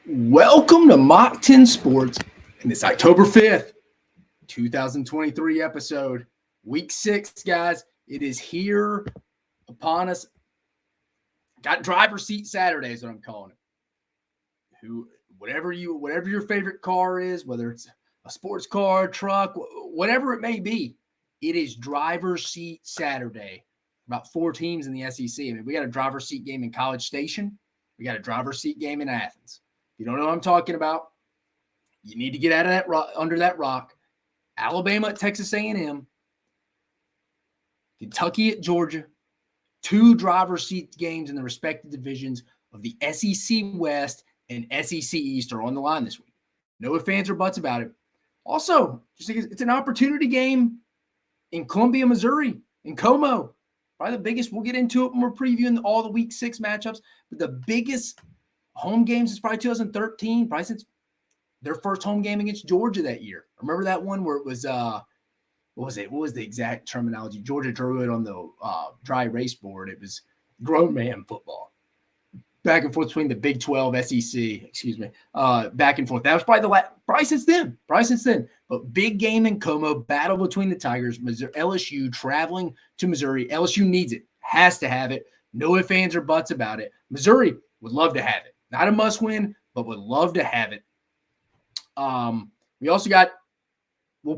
Welcome to Mach 10 Sports in this October 5th, 2023 episode. Week 6, guys. It is here upon us. Got driver's seat Saturday is what I'm calling it. Whatever your favorite car is, whether it's a sports car, truck, whatever it may be, it is driver's seat Saturday. About 4 teams in the SEC. I mean, we got a driver's seat game in College Station. We got a driver's seat game in Athens. You don't know what I'm talking about, you need to get out of that rock, under that rock. Alabama at Texas A&M, Kentucky at Georgia, 2 driver's seat games in the respective divisions of the SEC West and SEC East are on the line this week. No ifs, ands, or buts about it. Also, just think it's an opportunity game in Columbia, Missouri, in Como. Probably the biggest. We'll get into it when we're previewing all the Week 6 matchups, but the biggest home games is probably 2013, probably since their first home game against Georgia that year. Remember that one where it was, what was it? What was the exact terminology? Georgia drew it on the dry erase board. It was grown man football. Back and forth between the Big 12, SEC, back and forth. That was probably the last, probably since then. But big game in Como, battle between the Tigers, LSU traveling to Missouri. LSU needs it, has to have it. No ifs, ands, or buts about it. Missouri would love to have it. Not a must win, but would love to have it. We also got, we'll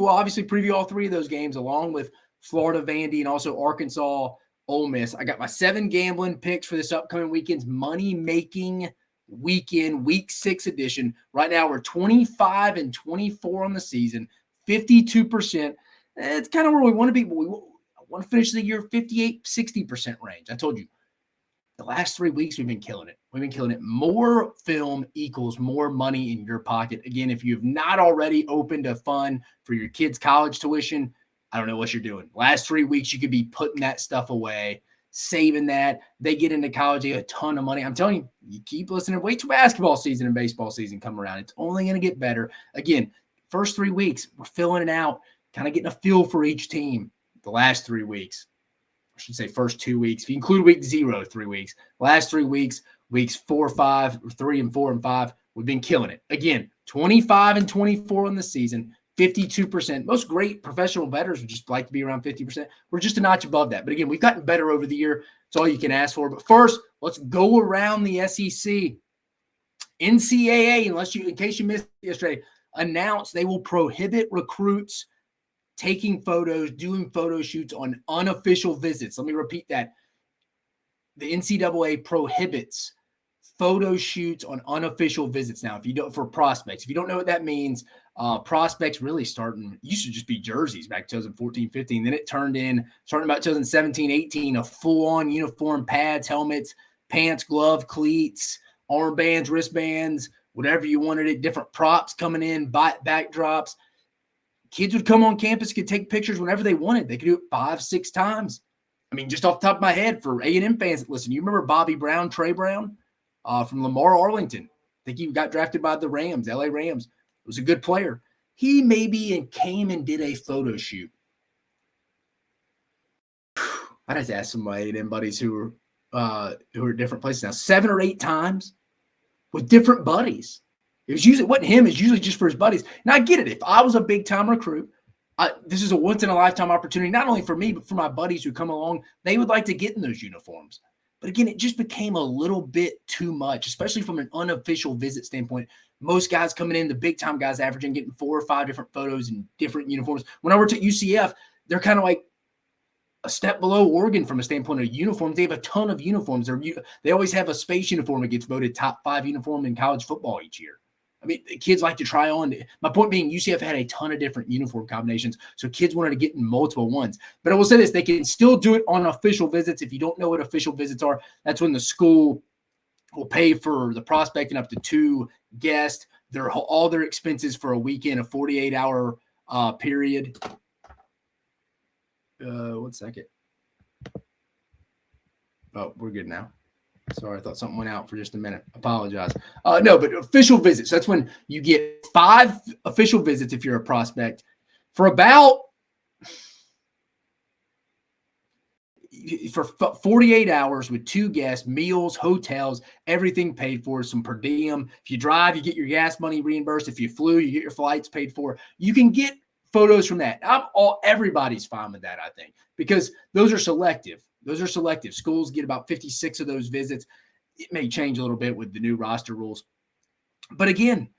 obviously preview all 3 of those games along with Florida, Vandy, and also Arkansas, Ole Miss. I got my 7 gambling picks for this upcoming weekend's money-making weekend, Week 6 edition. Right now, we're 25-24 on the season, 52%. It's kind of where we want to be, but we want to finish the year 58-60% range. I told you, the last 3 weeks, we've been killing it. More film equals more money in your pocket. Again, if you have not already opened a fund for your kids' college tuition, I don't know what you're doing. Last 3 weeks, you could be putting that stuff away, saving that. They get into college, they get a ton of money. I'm telling you, you keep listening. Wait till basketball season and baseball season come around. It's only going to get better. Again, first 3 weeks, we're filling it out, kind of getting a feel for each team. The last 3 weeks, I should say first 2 weeks. If you include week 0, 3 weeks. Last 3 weeks, weeks 4, 5, 3, and 4 and 5, we've been killing it. Again, 25-24 on the season, 52%. Most great professional bettors would just like to be around 50%. We're just a notch above that. But again, we've gotten better over the year. It's all you can ask for. But first, let's go around the SEC. NCAA, in case you missed it yesterday, announced they will prohibit recruits taking photos, doing photo shoots on unofficial visits. Let me repeat that. The NCAA prohibits photo shoots on unofficial visits now. If you don't, for prospects, if you don't know what that means, prospects really used to just be jerseys back 2014, 15. Then it starting about 2017, 18, a full-on uniform, pads, helmets, pants, glove, cleats, armbands, wristbands, whatever you wanted it, different props coming in, backdrops. Kids would come on campus, could take pictures whenever they wanted. They could do it 5, 6 times. I mean, just off the top of my head, for A&M fans that listen, you remember Bobby Brown, Trey Brown from Lamar, Arlington? I think he got drafted by the Rams, LA Rams. Was a good player. He maybe came and did a photo shoot. I'd have to ask some of my A&M buddies who are different places now, 7 or 8 times with different buddies. It wasn't him. It's usually just for his buddies. Now, I get it. If I was a big-time recruit, this is a once-in-a-lifetime opportunity, not only for me, but for my buddies who come along. They would like to get in those uniforms. But again, it just became a little bit too much, especially from an unofficial visit standpoint. Most guys coming in, the big-time guys averaging getting 4 or 5 different photos in different uniforms. When I worked at UCF, they're kind of like a step below Oregon from a standpoint of uniforms. They have a ton of uniforms. They always have a space uniform that gets voted top 5 uniform in college football each year. I mean, kids like to try on. My point being, UCF had a ton of different uniform combinations, so kids wanted to get in multiple ones. But I will say this, they can still do it on official visits. If you don't know what official visits are, that's when the school will pay for the prospect and up to 2 guests, all their expenses for a weekend, a 48-hour period. 1 second. Oh, we're good now. Sorry, I thought something went out for just a minute. Apologize. No, but official visits. That's when you get 5 official visits if you're a prospect for about for 48 hours with 2 guests, meals, hotels, everything paid for, some per diem. If you drive, you get your gas money reimbursed. If you flew, you get your flights paid for. You can get photos from that. Everybody's fine with that, I think, because those are selective. Schools get about 56 of those visits. It may change a little bit with the new roster rules. But again,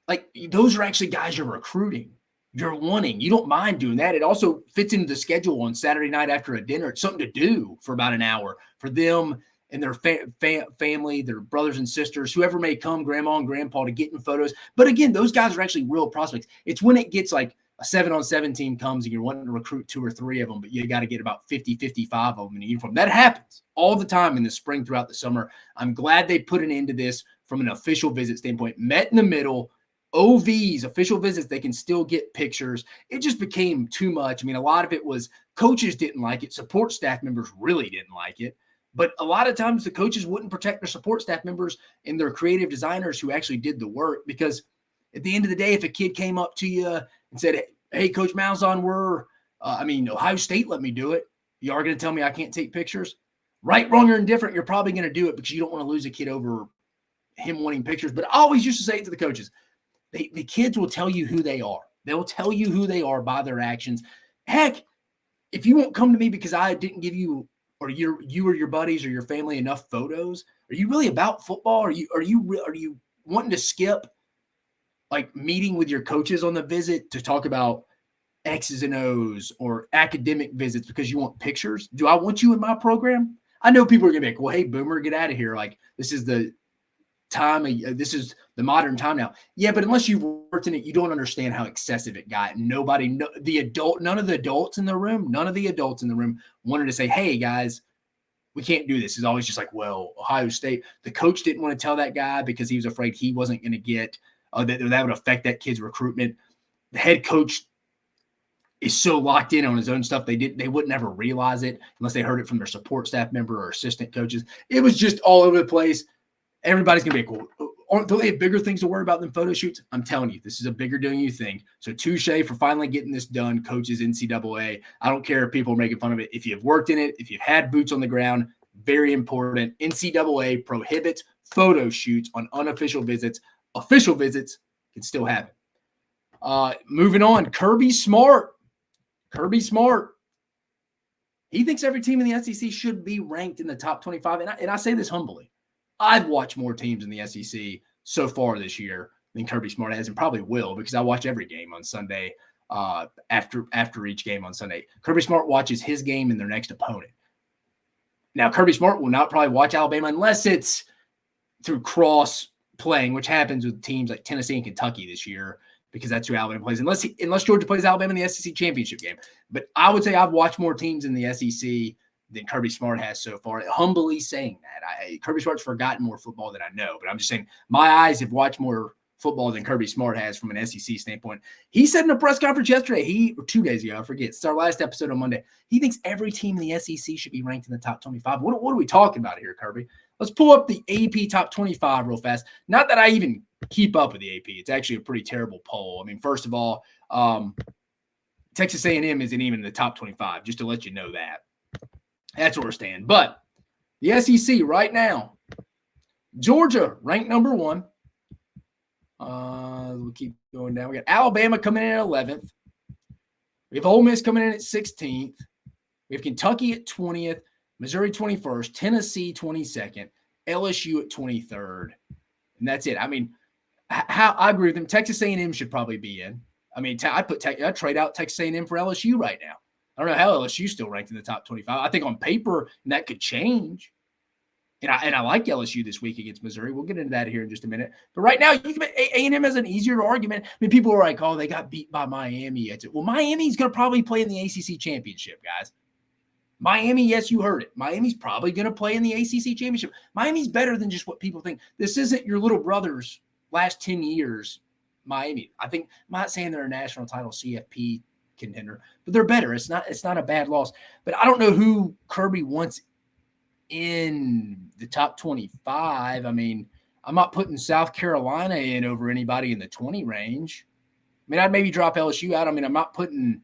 like those are actually guys you're recruiting. You're wanting. You don't mind doing that. It also fits into the schedule on Saturday night after a dinner. It's something to do for about an hour for them and their family, their brothers and sisters, whoever may come, grandma and grandpa, to get in photos. But again, those guys are actually real prospects. It's when it gets like a 7-on-7 team comes and you're wanting to recruit 2 or 3 of them, but you got to get about 50, 55 of them in a uniform. That happens all the time in the spring throughout the summer. I'm glad they put an end to this from an official visit standpoint. Met in the middle. OVs, official visits, they can still get pictures. It just became too much. I mean, a lot of it was coaches didn't like it. Support staff members really didn't like it. But a lot of times the coaches wouldn't protect their support staff members and their creative designers who actually did the work, because at the end of the day, if a kid came up to you and said, hey, Coach Malzahn, Ohio State let me do it. You are going to tell me I can't take pictures? Right, wrong, or indifferent, you're probably going to do it because you don't want to lose a kid over him wanting pictures. But I always used to say it to the coaches, the kids will tell you who they are. They'll tell you who they are by their actions. Heck, if you won't come to me because I didn't give you or you or your buddies or your family enough photos, are you really about football? Are you wanting to skip like meeting with your coaches on the visit to talk about X's and O's or academic visits because you want pictures? Do I want you in my program? I know people are gonna be like, well, hey, Boomer, get out of here. Like, this is the time. This is the modern time now. Yeah, but unless you've worked in it, you don't understand how excessive it got. None of the adults in the room wanted to say, hey, guys, we can't do this. It's always just like, well, Ohio State. The coach didn't want to tell that guy because he was afraid he wasn't going to get that would affect that kid's recruitment. The head coach is so locked in on his own stuff. They would never realize it unless they heard it from their support staff member or assistant coaches. It was just all over the place. Everybody's going to be like, well, don't they have bigger things to worry about than photo shoots? I'm telling you, this is a bigger deal than you think. So touche for finally getting this done, coaches, NCAA. I don't care if people are making fun of it. If you've worked in it, if you've had boots on the ground, very important. NCAA prohibits photo shoots on unofficial visits. Official visits can still happen. Moving on, Kirby Smart. He thinks every team in the SEC should be ranked in the top 25. And I say this humbly. I've watched more teams in the SEC so far this year than Kirby Smart has, and probably will, because I watch every game on Sunday after each game on Sunday. Kirby Smart watches his game and their next opponent. Now, Kirby Smart will not probably watch Alabama unless it's through cross playing, which happens with teams like Tennessee and Kentucky this year, because that's who Alabama plays, unless Georgia plays Alabama in the SEC championship game. But I would say I've watched more teams in the SEC than Kirby Smart has so far. Humbly saying that. Kirby Smart's forgotten more football than I know, but I'm just saying my eyes have watched more football than Kirby Smart has from an SEC standpoint. He said in a press conference yesterday, or 2 days ago, I forget, it's our last episode on Monday, he thinks every team in the SEC should be ranked in the top 25. What are we talking about here, Kirby? Let's pull up the AP top 25 real fast. Not that I even keep up with the AP. It's actually a pretty terrible poll. I mean, first of all, Texas A&M isn't even in the top 25, just to let you know that. That's where we're standing. But the SEC right now, Georgia ranked number 1. We'll keep going down. We got Alabama coming in at 11th. We have Ole Miss coming in at 16th. We have Kentucky at 20th, Missouri 21st, Tennessee 22nd, LSU at 23rd, and that's it. I mean, I agree with them. Texas A&M should probably be in. I mean, I'd trade out Texas A&M for LSU right now. I don't know how LSU's still ranked in the top 25. I think on paper that could change. And I like LSU this week against Missouri. We'll get into that here in just a minute. But right now, A&M has an easier argument. I mean, people are like, oh, they got beat by Miami. Well, Miami's going to probably play in the ACC championship, guys. Miami, yes, you heard it. Miami's probably going to play in the ACC championship. Miami's better than just what people think. This isn't your little brother's last 10 years, Miami. I think I'm not saying they're a national title CFP contender, but they're better. It's not a bad loss. But I don't know who Kirby wants in the top 25. I mean, I'm not putting South Carolina in over anybody in the 20 range. I mean, I'd maybe drop LSU out. I mean, I'm not putting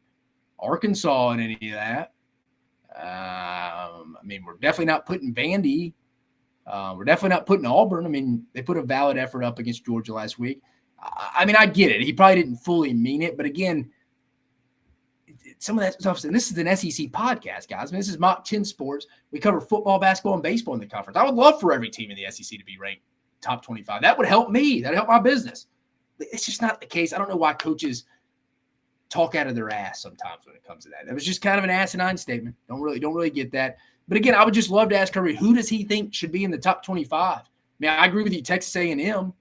Arkansas in any of that. I mean, we're definitely not putting Vandy. We're definitely not putting Auburn. I mean, they put a valid effort up against Georgia last week. I mean, I get it. He probably didn't fully mean it. But again, some of that stuff, and this is an SEC podcast, guys. I mean, this is Mach 10 Sports. We cover football, basketball, and baseball in the conference. I would love for every team in the SEC to be ranked top 25. That would help me. That would help my business. It's just not the case. I don't know why coaches talk out of their ass sometimes when it comes to that. That was just kind of an asinine statement. Don't really get that. But again, I would just love to ask Kirby, who does he think should be in the top 25? I mean, I agree with you, Texas A&M.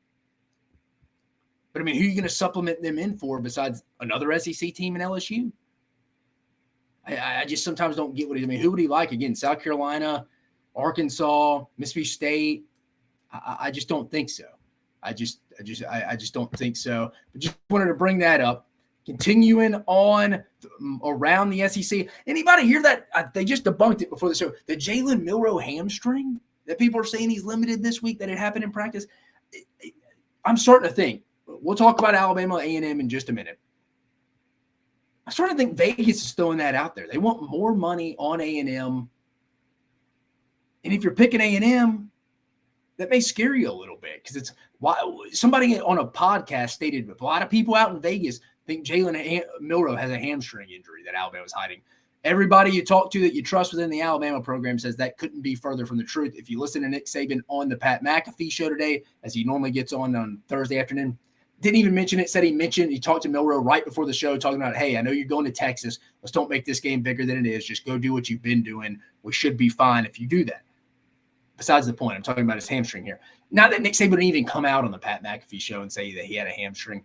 But I mean, who are you going to supplement them in for besides another SEC team in LSU? I just sometimes don't get what he. I mean, who would he like? Again, South Carolina, Arkansas, Mississippi State. I just don't think so. I just don't think so. But just wanted to bring that up. Continuing on around the SEC. Anybody hear that? They just debunked it before the show. The Jalen Milroe hamstring that people are saying he's limited this week, that it happened in practice. I'm starting to think. We'll talk about Alabama A&M in just a minute. I'm starting to think Vegas is throwing that out there. They want more money on A&M. And if you're picking A&M, that may scare you a little bit because it's why somebody on a podcast stated a lot of people out in Vegas think Jalen Milroe has a hamstring injury that Alabama's hiding. Everybody you talk to that you trust within the Alabama program says that couldn't be further from the truth. If you listen to Nick Saban on the Pat McAfee show today, as he normally gets on Thursday afternoon, didn't even mention it, he talked to Milroe right before the show talking about, hey, I know you're going to Texas. Let's don't make this game bigger than it is. Just go do what you've been doing. We should be fine if you do that. Besides the point, I'm talking about his hamstring here. Not that Nick Saban didn't even come out on the Pat McAfee show and say that he had a hamstring.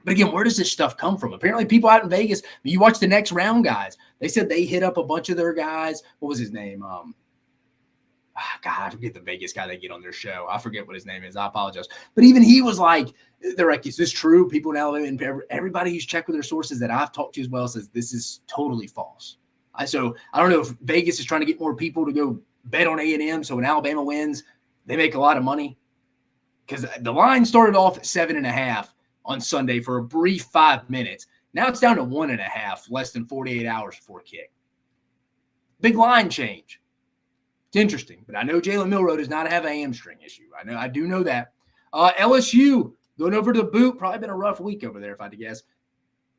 But again, where does this stuff come from? Apparently people out in Vegas, you watch the next round guys, they said they hit up a bunch of their guys. What was his name? God, I forget the Vegas guy they get on their show. I forget what his name is. I apologize. But even he was like, they're like, is this true? People in Alabama and everybody who's checked with their sources that I've talked to as well says this is totally false. So I don't know if Vegas is trying to get more people to go bet on A&M. So when Alabama wins, they make a lot of money. Because the line started off at 7.5 on Sunday for a brief 5 minutes. Now it's down to 1.5, less than 48 hours before kick. Big line change. It's interesting, but I know Jalen Milroe does not have a hamstring issue. I do know that. LSU going over to the boot. Probably been a rough week over there, if I had to guess.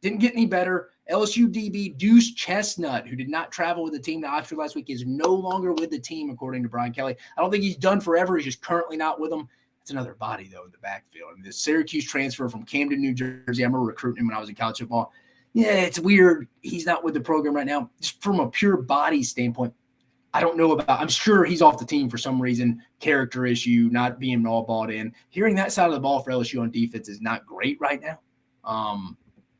Didn't get any better. LSU DB Deuce Chestnut, who did not travel with the team to Oxford last week, is no longer with the team, according to Brian Kelly. I don't think he's done forever. He's just currently not with them. It's another body, though, in the backfield. I mean, the Syracuse transfer from Camden, New Jersey. I remember recruiting him when I was in college football. Yeah, it's weird. He's not with the program right now. Just from a pure body standpoint, I don't know about – I'm sure he's off the team for some reason, character issue, not being all bought in. Hearing that side of the ball for LSU on defense is not great right now.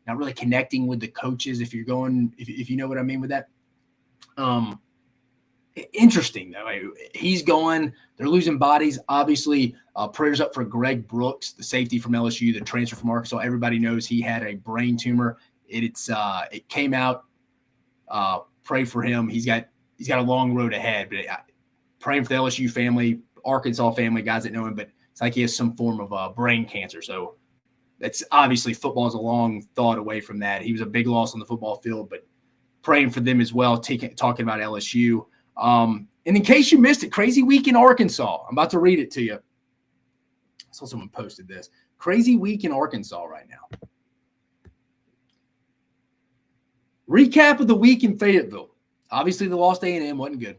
Not really connecting with the coaches if you're going – if you know what I mean with that. Interesting, though. He's going. They're losing bodies. Obviously, prayers up for Greg Brooks, the safety from LSU, the transfer from Arkansas. Everybody knows he had a brain tumor. It came out. Pray for him. He's got a long road ahead. But praying for the LSU family, Arkansas family, guys that know him. But it's like he has some form of brain cancer. So that's obviously football is a long thought away from that. He was a big loss on the football field, but praying for them as well. Talking about LSU. And in case you missed it, crazy week in Arkansas. I'm about to read it to you. I saw someone posted this. Crazy week in Arkansas right now. Recap of the week in Fayetteville. Obviously, the loss to A&M wasn't good.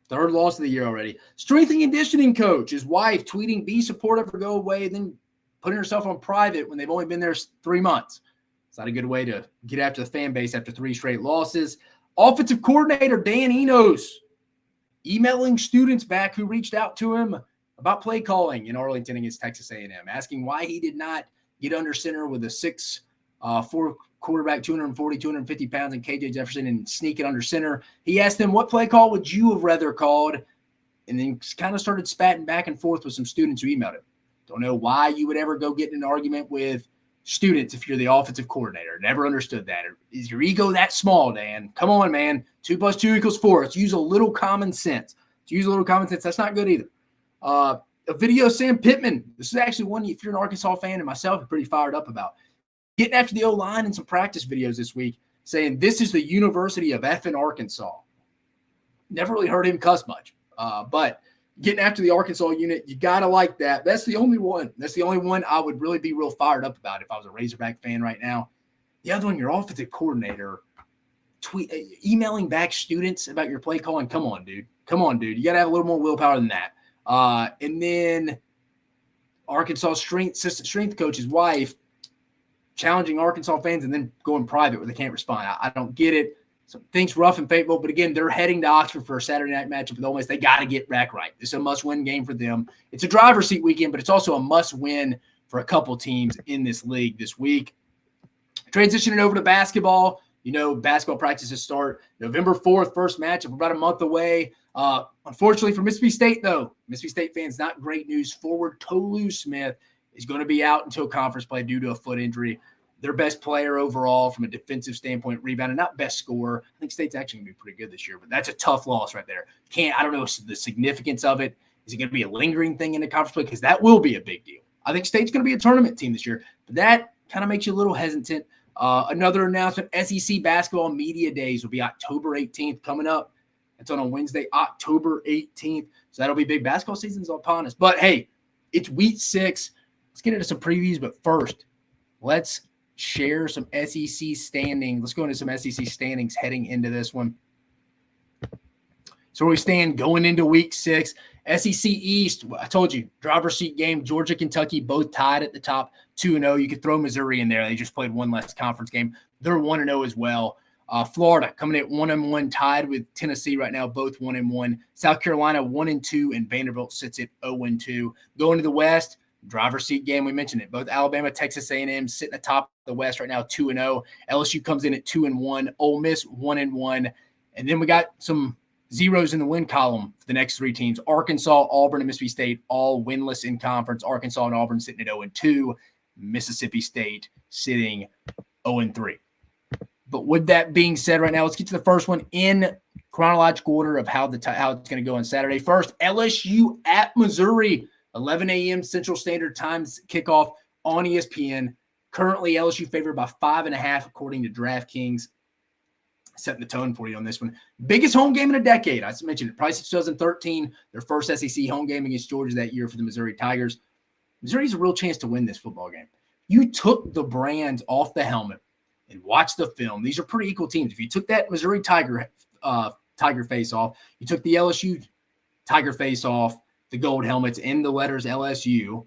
Third loss of the year already. Strength and conditioning coach, his wife tweeting, be supportive or go away, and then putting herself on private when they've only been there 3 months. It's not a good way to get after the fan base after 3 straight losses. Offensive coordinator Dan Enos emailing students back who reached out to him about play calling in Arlington against Texas A&M, asking why he did not get under center with a 6'4" quarterback, 240, 250 pounds, and KJ Jefferson and sneak it under center. He asked them, what play call would you have rather called? And then kind of started spatting back and forth with some students who emailed him. Don't know why you would ever go get in an argument with students if you're the offensive coordinator. Never understood that. Is your ego that small, Dan? Come on, man. 2 + 2 = 4. Let's use a little common sense. That's not good either. A video of Sam Pittman. This is actually one, if you're an Arkansas fan and myself, I'm pretty fired up about. Getting after the O-line in some practice videos this week, saying this is the University of effing Arkansas. Never really heard him cuss much. But getting after the Arkansas unit, you got to like that. That's the only one. That's the only one I would really be real fired up about if I was a Razorback fan right now. The other one, your offensive coordinator, emailing back students about your play calling. Come on, dude. Come on, dude. You got to have a little more willpower than that. And then Arkansas assistant strength coach's wife challenging Arkansas fans and then going private where they can't respond. I don't get it. So things rough and faithful, but again, they're heading to Oxford for a Saturday night matchup with Ole Miss. They got to get back right. It's a must-win game for them. It's a driver's seat weekend, but it's also a must-win for a couple teams in this league this week. Transitioning over to basketball, basketball practices start November 4th, first matchup. We're about a month away. Unfortunately for Mississippi State, though, Mississippi State fans, not great news. Forward Tolu Smith is going to be out until conference play due to a foot injury. Their best player overall from a defensive standpoint, rebounding, not best scorer. I think State's actually going to be pretty good this year, but that's a tough loss right there. I don't know the significance of it. Is it going to be a lingering thing in the conference play? Because that will be a big deal. I think State's going to be a tournament team this year, but that kind of makes you a little hesitant. Another announcement, SEC Basketball Media Days will be October 18th coming up. It's on a Wednesday, October 18th. So that'll be big. Basketball season's upon us. But, hey, it's week 6. Let's get into some previews. But first, let's share some SEC standings. Let's go into some SEC standings heading into this one. So where we stand going into week 6. SEC East, I told you, driver's seat game. Georgia, Kentucky, both tied at the top, 2-0. You could throw Missouri in there. They just played one less conference game. They're 1-0 as well. Florida coming at 1-1, tied with Tennessee right now, both 1-1. South Carolina 1-2, and Vanderbilt sits at 0-2. Going to the West, driver's seat game. We mentioned it. Both Alabama, Texas A&M sitting atop the West right now, 2-0. LSU comes in at 2-1. Ole Miss 1-1, and then we got some zeros in the win column for the next 3 teams. Arkansas, Auburn, and Mississippi State all winless in conference. Arkansas and Auburn sitting at 0-2. Mississippi State sitting 0-3. But with that being said right now, let's get to the first one in chronological order of how it's going to go on Saturday. First, LSU at Missouri, 11 a.m. Central Standard Time kickoff on ESPN. Currently, LSU favored by 5.5 according to DraftKings. Setting the tone for you on this one. Biggest home game in a decade. I mentioned it. Probably since 2013, their first SEC home game against Georgia that year for the Missouri Tigers. Missouri's a real chance to win this football game. You took the brands off the helmet and watch the film. These are pretty equal teams. If you took that Missouri Tiger face off, you took the LSU Tiger face off, the gold helmets, and the letters LSU,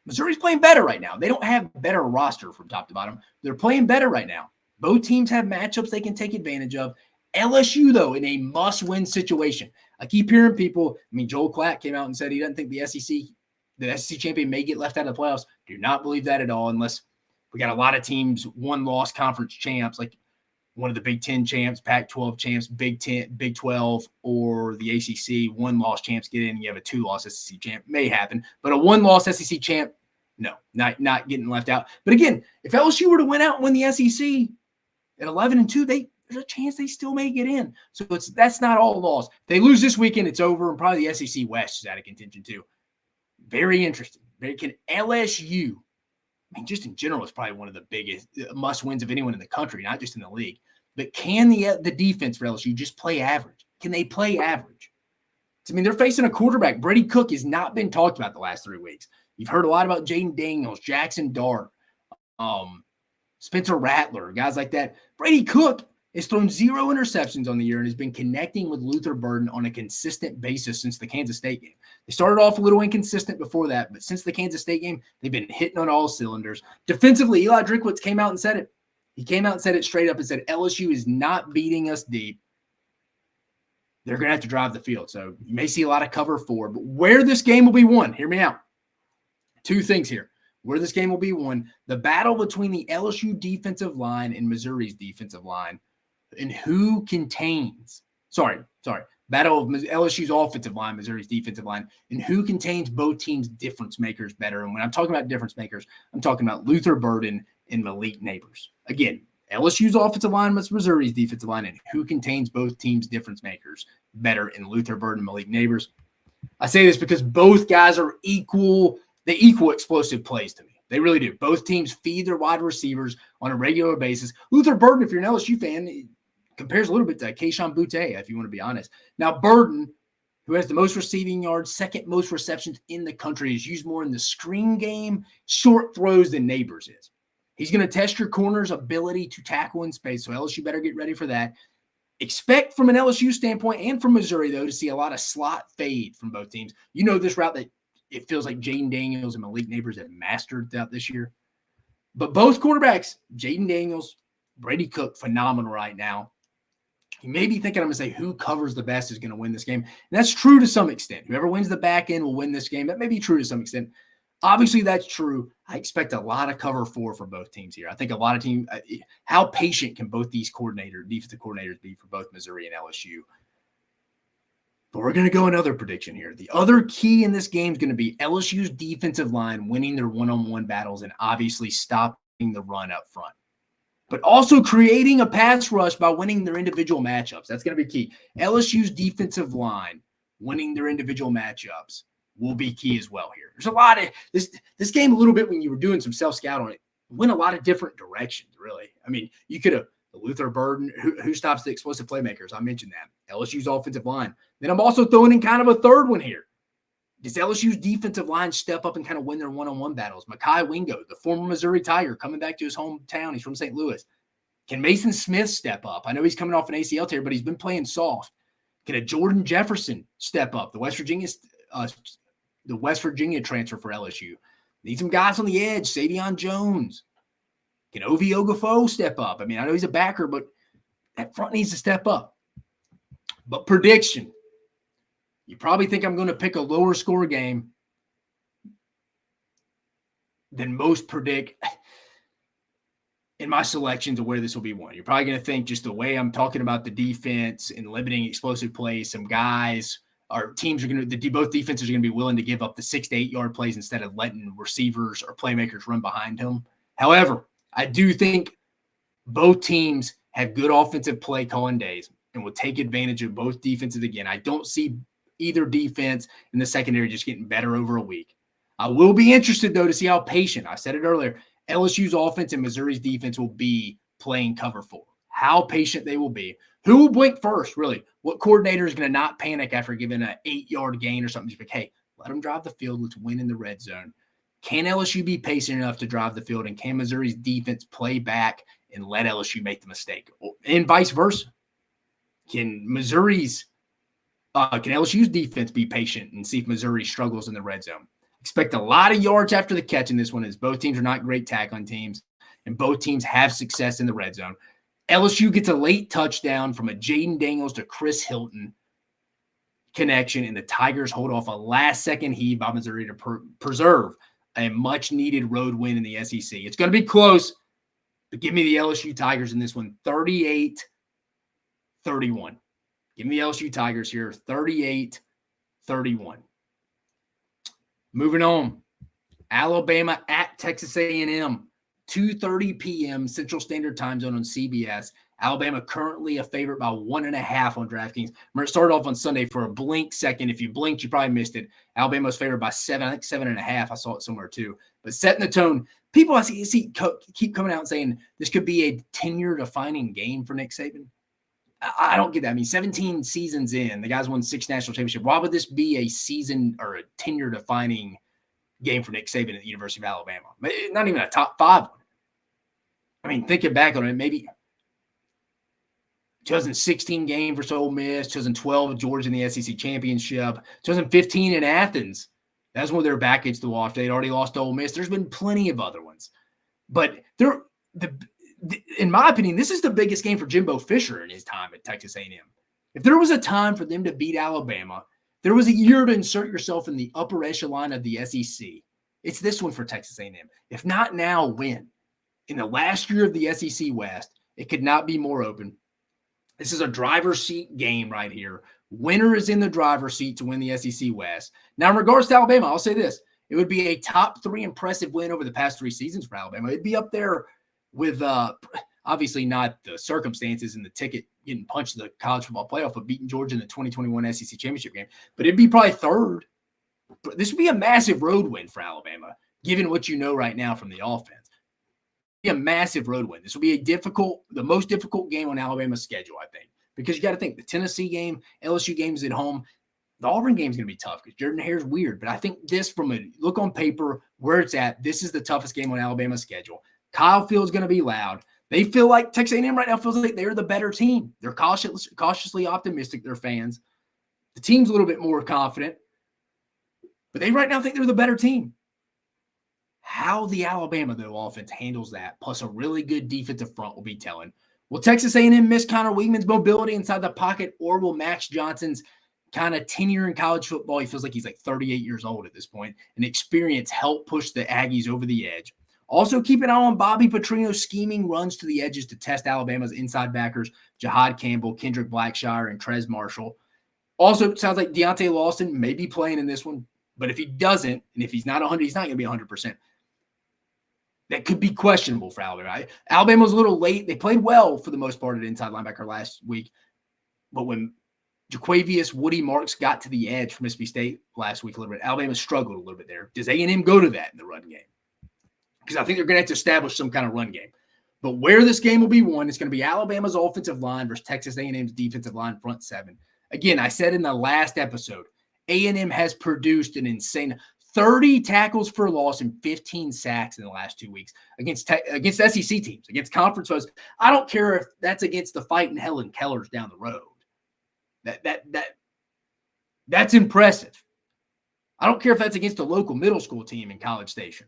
Missouri's playing better right now. They don't have a better roster from top to bottom. They're playing better right now. Both teams have matchups they can take advantage of. LSU, though, in a must-win situation. I keep hearing people, Joel Klatt came out and said he doesn't think the SEC champion may get left out of the playoffs. Do not believe that at all unless we got a lot of teams, one-loss conference champs, like one of the Big Ten champs, Pac-12 champs, Big 12, or the ACC, one-loss champs get in. You have a two-loss SEC champ. May happen. But a one-loss SEC champ, no, not getting left out. But again, if LSU were to win out and win the SEC at 11-2, there's a chance they still may get in. So that's not all lost. If they lose this weekend, it's over, and probably the SEC West is out of contention too. Very interesting. Can LSU, just in general, it's probably one of the biggest must-wins of anyone in the country, not just in the league. But can the defense for LSU just play average? Can they play average? They're facing a quarterback. Brady Cook has not been talked about the last 3 weeks. You've heard a lot about Jaden Daniels, Jackson Dart, Spencer Rattler, guys like that. Brady Cook has thrown 0 interceptions on the year and has been connecting with Luther Burden on a consistent basis since the Kansas State game. They started off a little inconsistent before that, but since the Kansas State game, they've been hitting on all cylinders. Defensively, Eli Drinkwitz came out and said it. He came out and said it straight up and said, LSU is not beating us deep. They're going to have to drive the field. So you may see a lot of cover 4, but where this game will be won, hear me out. 2 things here. Where this game will be won, the battle between the LSU defensive line and Missouri's defensive line, and who contains, battle of LSU's offensive line, Missouri's defensive line, and who contains both teams' difference makers better. And when I'm talking about difference makers, I'm talking about Luther Burden and Malik Neighbors. Again, LSU's offensive line versus Missouri's defensive line, and who contains both teams' difference makers better in Luther Burden and Malik Neighbors. I say this because both guys are equal explosive plays to me. They really do. Both teams feed their wide receivers on a regular basis. Luther Burden, if you're an LSU fan, Compares a little bit to Kayshon Boutte, if you want to be honest. Now, Burden, who has the most receiving yards, second most receptions in the country, is used more in the screen game, short throws than Neighbors is. He's going to test your corner's ability to tackle in space, so LSU better get ready for that. Expect from an LSU standpoint and from Missouri, though, to see a lot of slot fade from both teams. You know this route that it feels like Jaden Daniels and Malik Neighbors have mastered throughout this year. But both quarterbacks, Jaden Daniels, Brady Cook, phenomenal right now. You may be thinking I'm going to say who covers the best is going to win this game. And that's true to some extent. Whoever wins the back end will win this game. That may be true to some extent. Obviously, that's true. I expect a lot of cover four for both teams here. I think a lot of teams, how patient can both these defensive coordinators be for both Missouri and LSU? But we're going to go another prediction here. The other key in this game is going to be LSU's defensive line winning their one-on-one battles and obviously stopping the run up front, but also creating a pass rush by winning their individual matchups. That's going to be key. LSU's defensive line winning their individual matchups will be key as well here. There's a lot of this game a little bit when you were doing some self-scout on it, went a lot of different directions, really. I mean, you could have Luther Burden, who stops the explosive playmakers. I mentioned that. LSU's offensive line. Then I'm also throwing in kind of a third one here. Does LSU's defensive line step up and kind of win their one-on-one battles? Mekhi Wingo, the former Missouri Tiger, coming back to his hometown. He's from St. Louis. Can Mason Smith step up? I know he's coming off an ACL tear, but he's been playing soft. Can a Jordan Jefferson step up? The West Virginia transfer for LSU. Need some guys on the edge. Savion Jones. Can Ovi Ogafo step up? I mean, I know he's a backer, but that front needs to step up. But prediction. You probably think I'm going to pick a lower score game than most predict in my selections of where this will be won. You're probably going to think just the way I'm talking about the defense and limiting explosive plays, some guys or teams are going to, both defenses are going to be willing to give up the 6 to 8 yard plays instead of letting receivers or playmakers run behind them. However, I do think both teams have good offensive play calling days and will take advantage of both defenses again. I don't see either defense in the secondary just getting better over a week. I will be interested, though, to see how patient, I said it earlier, LSU's offense and Missouri's defense will be playing cover four. How patient they will be. Who will blink first, really? What coordinator is going to not panic after giving an 8 yard gain or something? Just like, hey, let them drive the field. Let's win in the red zone. Can LSU be patient enough to drive the field, and can Missouri's defense play back and let LSU make the mistake? And vice versa. Can LSU's defense be patient and see if Missouri struggles in the red zone? Expect a lot of yards after the catch in this one, as both teams are not great tackling teams, and both teams have success in the red zone. LSU gets a late touchdown from a Jaden Daniels to Chris Hilton connection, and the Tigers hold off a last-second heave by Missouri to preserve a much-needed road win in the SEC. It's going to be close, but give me the LSU Tigers in this one, 38-31. Give me the LSU Tigers here, 38-31. Moving on, Alabama at Texas A&M, 2:30 p.m. Central Standard Time Zone on CBS. Alabama currently a favorite by 1.5 on DraftKings. Remember, it started off on Sunday for a blink second. If you blinked, you probably missed it. Alabama's favored by 7, I think 7.5. I saw it somewhere too. But setting the tone, people I see keep coming out and saying this could be a tenure-defining game for Nick Saban. I don't get that. I mean, 17 seasons in, the guys won 6 national championships. Why would this be a season or a tenure-defining game for Nick Saban at the University of Alabama? Not even a top 5 one. I mean, thinking back on it, maybe 2016 game versus Ole Miss, 2012 Georgia in the SEC championship, 2015 in Athens. That's when they're back against the wall. They'd already lost to Ole Miss. There's been plenty of other ones. But in my opinion, this is the biggest game for Jimbo Fisher in his time at Texas A&M. If there was a time for them to beat Alabama, there was a year to insert yourself in the upper echelon of the SEC. It's this one for Texas A&M. If not now, when? In the last year of the SEC West, it could not be more open. This is a driver's seat game right here. Winner is in the driver's seat to win the SEC West. Now, in regards to Alabama, I'll say this. It would be a top 3 impressive win over the past 3 seasons for Alabama. It'd be up there with obviously not the circumstances and the ticket getting punched in the college football playoff, but beating Georgia in the 2021 SEC championship game. But it'd be probably 3rd. This would be a massive road win for Alabama, given what you know right now from the offense. a massive road win. This will be the most difficult game on Alabama's schedule, I think, because you got to think the Tennessee game, LSU games at home. The Auburn game is going to be tough because Jordan Hare's weird. But I think this, from a look on paper, where it's at, this is the toughest game on Alabama's schedule. Kyle Field's going to be loud. They feel like Texas A&M right now feels like they're the better team. They're cautiously optimistic, their fans. The team's a little bit more confident. But they right now think they're the better team. How the Alabama, though, offense handles that, plus a really good defensive front, will be telling. Will Texas A&M miss Connor Weigman's mobility inside the pocket, or will Max Johnson's kind of tenure in college football, he feels like he's like 38 years old at this point, and experience help push the Aggies over the edge? Also, keep an eye on Bobby Petrino's scheming runs to the edges to test Alabama's inside backers, Jahad Campbell, Kendrick Blackshire, and Trez Marshall. Also, it sounds like Deontay Lawson may be playing in this one, but if he doesn't, and if he's not 100, he's not going to be 100%. That could be questionable for Alabama. Right? Alabama was a little late. They played well for the most part at inside linebacker last week, but when Jaquavius Woody Marks got to the edge for Mississippi State last week a little bit, Alabama struggled a little bit there. Does A&M go to that in the run game? Because I think they're going to have to establish some kind of run game. But where this game will be won, it's going to be Alabama's offensive line versus Texas A&M's defensive line front seven. Again, I said in the last episode, A&M has produced an insane 30 tackles for loss and 15 sacks in the last 2 weeks against SEC teams, against conference foes. I don't care if that's against the fighting Helen Kellers down the road. That's impressive. I don't care if that's against a local middle school team in College Station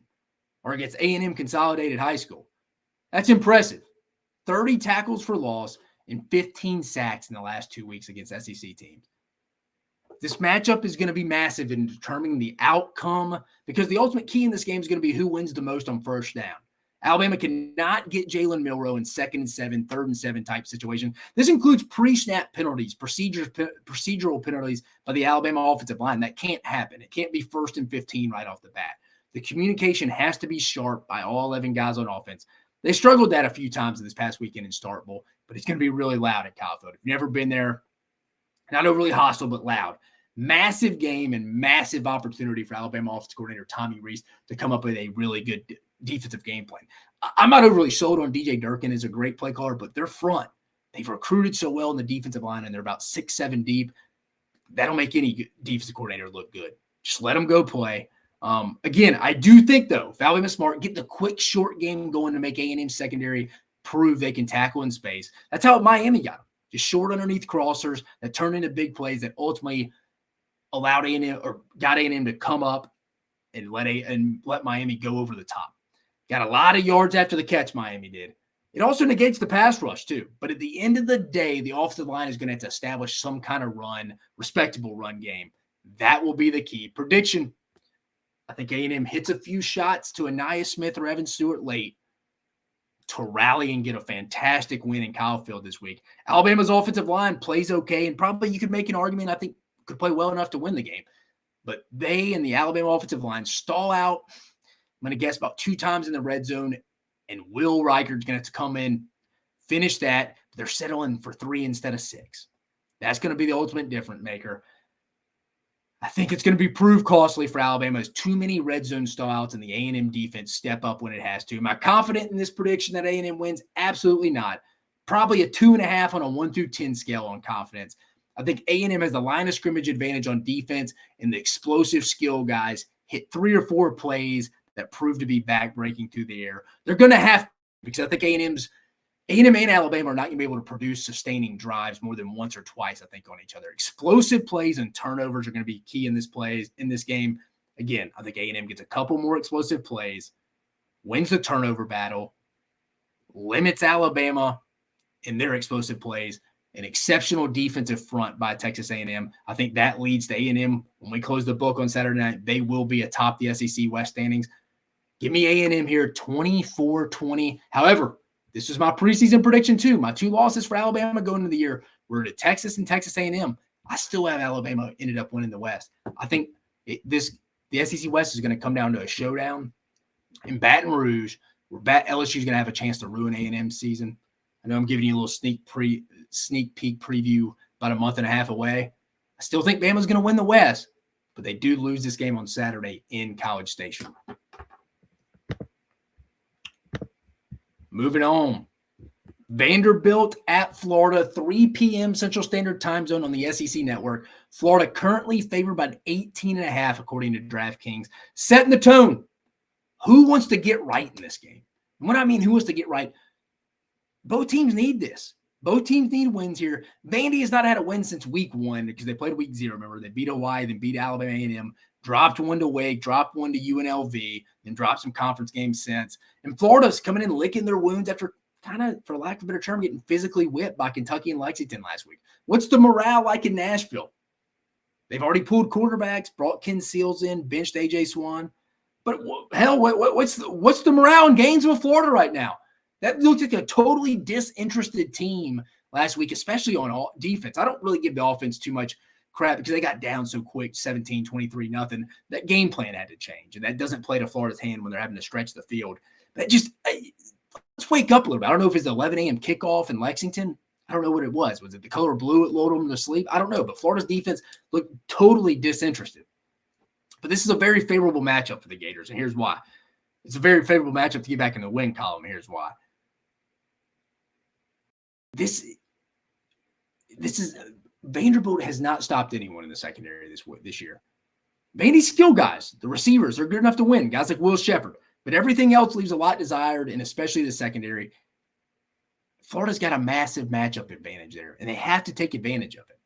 or against A&M Consolidated High School. That's impressive. 30 tackles for loss and 15 sacks in the last 2 weeks against SEC teams. This matchup is going to be massive in determining the outcome because the ultimate key in this game is going to be who wins the most on first down. Alabama cannot get Jalen Milroe in 2nd and 7, 3rd and 7 type situation. This includes pre-snap penalties, procedural penalties by the Alabama offensive line. That can't happen. It can't be 1st and 15 right off the bat. The communication has to be sharp by all 11 guys on offense. They struggled that a few times this past weekend in Starkville, but it's going to be really loud at Kyle Field. If you've never been there, not overly hostile, but loud. Massive game and massive opportunity for Alabama offensive coordinator Tommy Rees to come up with a really good defensive game plan. I'm not overly sold on DJ Durkin as a great play caller, but their front, they've recruited so well in the defensive line, and they're about 6-7 deep. That'll make any defensive coordinator look good. Just let them go play. Again, I do think, though, if Alabama Smart get the quick, short game going to make A&M secondary prove they can tackle in space. That's how Miami got them. Just short underneath crossers that turned into big plays that ultimately allowed A&M or got A&M to come up and let Miami go over the top. Got a lot of yards after the catch, Miami did. It also negates the pass rush, too. But at the end of the day, the offensive line is going to have to establish some kind of respectable run game. That will be the key. Prediction, I think A&M hits a few shots to Aniyah Smith or Evan Stewart late to rally and get a fantastic win in Kyle Field this week. Alabama's offensive line plays okay, and probably you could make an argument, I think, could play well enough to win the game. But they and the Alabama offensive line stall out, I'm going to guess, about 2 times in the red zone, and Will Reichard's going to have to come in, finish that. They're settling for 3 instead of 6. That's going to be the ultimate difference maker. I think it's going to be proved costly for Alabama as too many red zone stallouts and the A&M defense step up when it has to. Am I confident in this prediction that A&M wins? Absolutely not. Probably a 2.5 on a 1 through 10 scale on confidence. I think A&M has the line of scrimmage advantage on defense, and the explosive skill guys hit 3 or 4 plays that prove to be back-breaking through the air. They're going to have to, because I think A&M and Alabama are not going to be able to produce sustaining drives more than once or twice, I think, on each other. Explosive plays and turnovers are going to be key in this game. Again, I think A&M gets a couple more explosive plays, wins the turnover battle, limits Alabama in their explosive plays, an exceptional defensive front by Texas A&M. I think that leads to A&M. When we close the book on Saturday night, they will be atop the SEC West standings. Give me A&M here, 24-20. However, this is my preseason prediction too. My 2 losses for Alabama going into the year were to Texas and Texas A&M. I still have Alabama ended up winning the West. I think the SEC West is going to come down to a showdown in Baton Rouge, where LSU is going to have a chance to ruin A&M's season. I know I'm giving you a little sneak peek preview about a month and a half away. I still think Bama's going to win the West, but they do lose this game on Saturday in College Station. Moving on. Vanderbilt at Florida, 3 p.m. Central Standard Time Zone on the SEC Network. Florida currently favored by 18.5, according to DraftKings. Setting the tone. Who wants to get right in this game? And when I mean who wants to get right, both teams need this. Both teams need wins here. Vandy has not had a win since week 1 because they played week 0. Remember, they beat Hawaii, then beat Alabama A&M, dropped one to Wake, dropped one to UNLV, then dropped some conference games since. And Florida's coming in licking their wounds after kind of, for lack of a better term, getting physically whipped by Kentucky and Lexington last week. What's the morale like in Nashville? They've already pulled quarterbacks, brought Ken Seals in, benched A.J. Swan. But hell, what's the morale in Gainesville, Florida right now? That looks like a totally disinterested team last week, especially on defense. I don't really give the offense too much crap because they got down so quick, 17, 23, nothing. That game plan had to change, and that doesn't play to Florida's hand when they're having to stretch the field. But just let's wake up a little bit. I don't know if it's the 11 a.m. kickoff in Lexington. I don't know what it was. Was it the color blue that lulled them to sleep? I don't know, but Florida's defense looked totally disinterested. But this is a very favorable matchup for the Gators, and here's why. It's a very favorable matchup to get back in the win column. Here's why. This is Vanderbilt has not stopped anyone in the secondary this year. Vandy's skill guys, the receivers, are good enough to win. Guys like Will Shepherd, but everything else leaves a lot desired, and especially the secondary. Florida's got a massive matchup advantage there, and they have to take advantage of it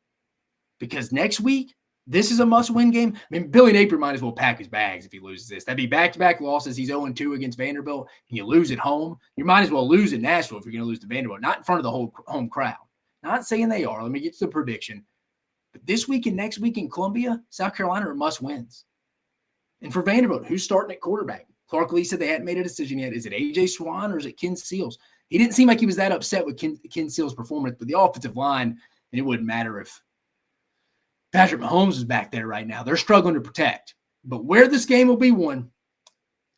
because next week this is a must-win game. I mean, Billy Napier might as well pack his bags if he loses this. That'd be back-to-back losses. He's 0-2 against Vanderbilt, and you lose at home. You might as well lose in Nashville if you're going to lose to Vanderbilt, not in front of the whole home crowd. Not saying they are. Let me get to the prediction. But this week and next week in Columbia, South Carolina are must-wins. And for Vanderbilt, who's starting at quarterback? Clark Lee said they hadn't made a decision yet. Is it A.J. Swan or is it Ken Seals? He didn't seem like he was that upset with Ken Seals' performance, but the offensive line, and it wouldn't matter if Patrick Mahomes is back there right now. They're struggling to protect. But where this game will be won,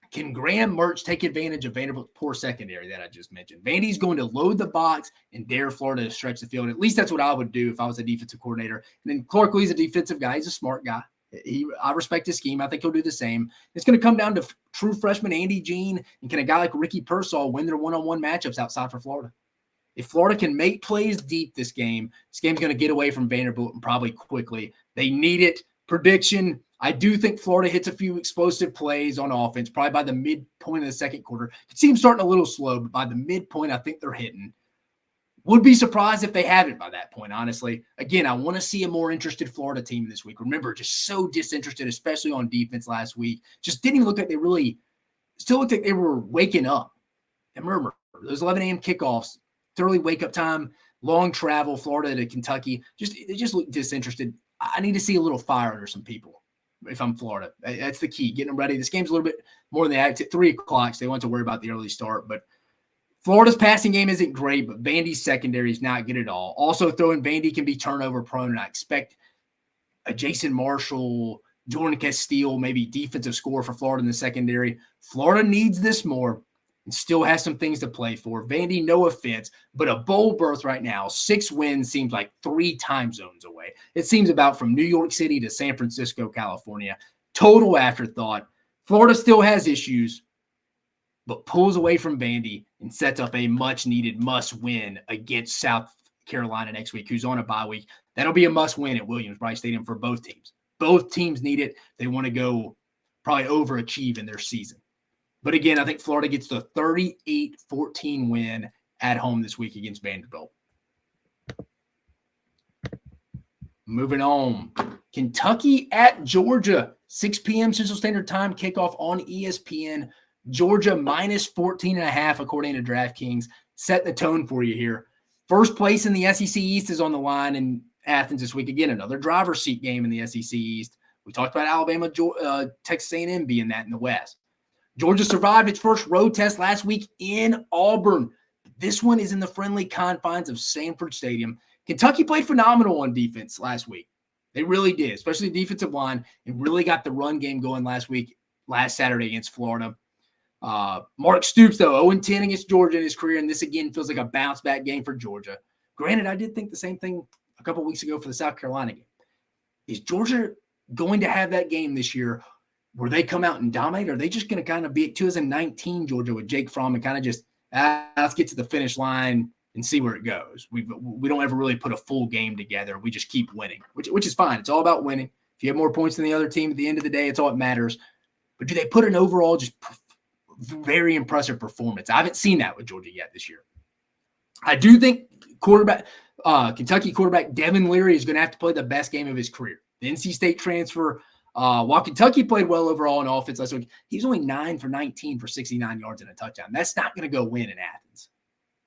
can Graham Mertz take advantage of Vanderbilt's poor secondary that I just mentioned? Vandy's going to load the box and dare Florida to stretch the field. At least that's what I would do if I was a defensive coordinator. And then Clark Lee's a defensive guy. He's a smart guy. I respect his scheme. I think he'll do the same. It's going to come down to true freshman Andy Jean and can a guy like Ricky Pearsall win their one-on-one matchups outside for Florida? If Florida can make plays deep this game's going to get away from Vanderbilt and probably quickly. They need it. Prediction, I do think Florida hits a few explosive plays on offense, probably by the midpoint of the second quarter. Could see them starting a little slow, but by the midpoint, I think they're hitting. Would be surprised if they haven't by that point, honestly. Again, I want to see a more interested Florida team this week. Remember, just so disinterested, especially on defense last week. Just didn't even look like they really – still looked like they were waking up. And remember, those 11 a.m. kickoffs, thoroughly wake-up time, long travel, Florida to Kentucky. They just look disinterested. I need to see a little fire under some people if I'm Florida. That's the key, getting them ready. This game's a little bit more than that. It's at 3 o'clock, so they want to worry about the early start. But Florida's passing game isn't great, but Vandy's secondary is not good at all. Also, throwing Vandy can be turnover prone, and I expect a Jason Marshall, Jordan Castile, maybe defensive score for Florida in the secondary. Florida needs this more and still has some things to play for. Vandy, no offense, but a bowl berth right now, 6 wins seems like 3 time zones away. It seems about from New York City to San Francisco, California. Total afterthought. Florida still has issues, but pulls away from Vandy and sets up a much-needed must-win against South Carolina next week, who's on a bye week. That'll be a must-win at Williams-Brice Stadium for both teams. Both teams need it. They want to go probably overachieve in their season. But again, I think Florida gets the 38-14 win at home this week against Vanderbilt. Moving on. Kentucky at Georgia, 6 p.m. Central Standard Time, kickoff on ESPN. Georgia minus 14.5, according to DraftKings. Set the tone for you here. First place in the SEC East is on the line in Athens this week. Again, another driver's seat game in the SEC East. We talked about Alabama, Texas A&M being that in the West. Georgia survived its first road test last week in Auburn. This one is in the friendly confines of Sanford Stadium. Kentucky played phenomenal on defense last week. They really did, especially the defensive line, and really got the run game going last Saturday against Florida. Mark Stoops, though, 0-10 against Georgia in his career, and this again feels like a bounce-back game for Georgia. Granted, I did think the same thing a couple weeks ago for the South Carolina game. Is Georgia going to have that game this year where they come out and dominate, or are they just going to kind of be at 2019 Georgia with Jake Fromm and kind of just let's get to the finish line and see where it goes. We don't ever really put a full game together. We just keep winning, which is fine. It's all about winning. If you have more points than the other team at the end of the day, it's all that matters. But do they put an overall just very impressive performance? I haven't seen that with Georgia yet this year. I do think Kentucky quarterback Devin Leary is going to have to play the best game of his career. The NC State transfer, while Kentucky played well overall in offense last week, he was only 9 for 19 for 69 yards and a touchdown. That's not going to go win in Athens.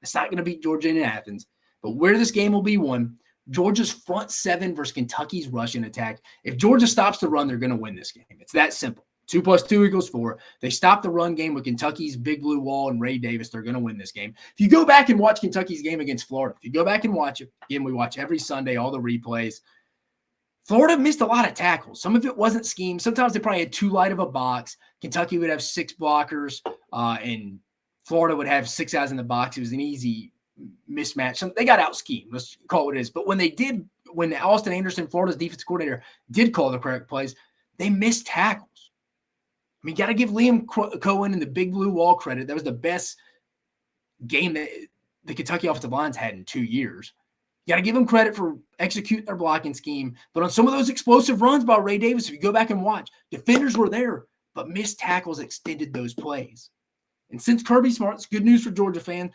It's not going to beat Georgia in Athens. But where this game will be won, Georgia's front seven versus Kentucky's rushing attack. If Georgia stops the run, they're going to win this game. It's that simple. 2 + 2 = 4. They stop the run game with Kentucky's Big Blue Wall and Ray Davis. They're going to win this game. If you go back and watch Kentucky's game against Florida, if you go back and watch it, again, we watch every Sunday, all the replays. Florida missed a lot of tackles. Some of it wasn't scheme. Sometimes they probably had too light of a box. Kentucky would have 6 blockers, and Florida would have 6 guys in the box. It was an easy mismatch. They got out schemed. Let's call it what it is. But when Austin Anderson, Florida's defensive coordinator, did call the correct plays, they missed tackles. I mean, you got to give Liam Cohen and the Big Blue Wall credit. That was the best game that the Kentucky offensive line's had in 2 years. You got to give them credit for executing their blocking scheme. But on some of those explosive runs by Ray Davis, if you go back and watch, defenders were there, but missed tackles extended those plays. And since Kirby Smart, it's good news for Georgia fans.